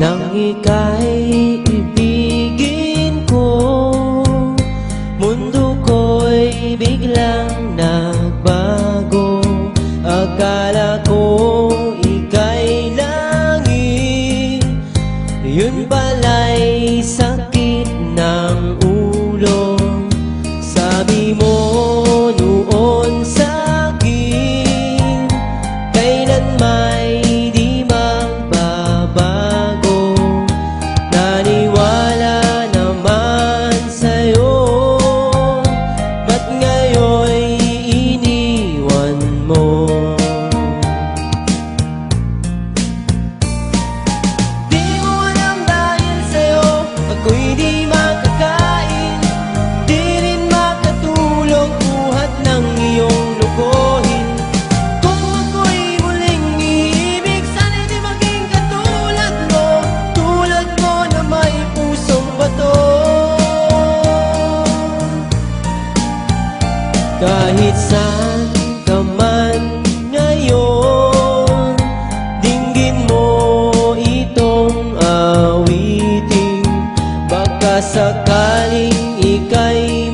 Nang ika'y ibigin ko, mundo ko'y biglang nagbago. Akala ko ika'y langit, yun pala'y sakit ng ulo. Sabi mo noon sa'kin, kailan may di magbabago. Naniwala naman sa'yo, ba't ngayon'y iniwan mo? Di mo alam dahil sa'yo ako'y di makakain, di rin makatulog buhat ng iyong lokohin. Kung ako'y muling iibig, sana'y di maging katulad mo, tulad mo na may pusong bato. Kahit saan ka man ngayon, dinggin mo itong awitin. Baka sakaling ika'y